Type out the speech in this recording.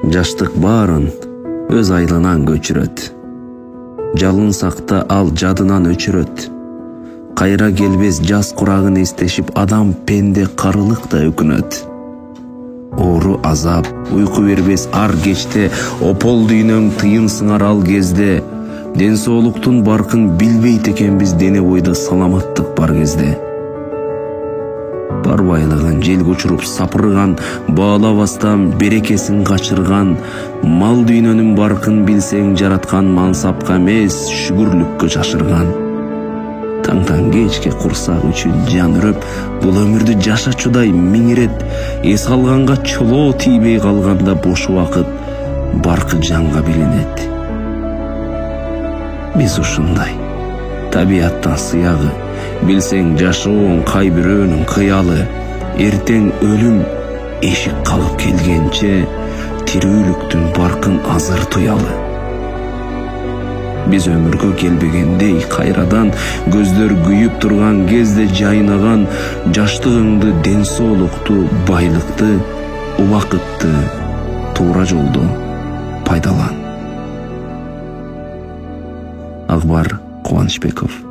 Жаштык баарын өз айлынан көчүрөт. Жалынсакта ал жадынан өчүрөт. Кайра келбес жас курагын эстешип адам пенде карылыкта өкүнөт. Оору азап, уйку бербес ар кечте, опол дүйнөң тыйын сыңар ал кезде. Ден соолуктун баркын билбейт экенбиз дене бойдо саламаттык бар кезде. Бар байлыгын желге учуруп сапырган, баалабастан берекесин качырган, мал дүйнөнүн баркын билсең жараткан мансапка эмес, шүгүрлүккө жашырган. Таңтан кечке курсак үчүн жан үрөп, бул өмүрдү жашачудай миңирет, эс алганга чолоо тийбей калганда бош убакыт баркы жанга билинет. Биз ушундай, табияттан сыягы, билсең жашооң кай бирөөнүн кыялы, эртең өлүм эшик калып келгенче, тирүүлүктүн баркын азыр туялы. Биз өмүргө келбегендей кайрадан, көздөр күйүп турган кезде жайнаган, жаштыгыңды, ден соолукту, байлыкты, убакытты туура жолдо пайдалан. Акбар Кубанычбеков.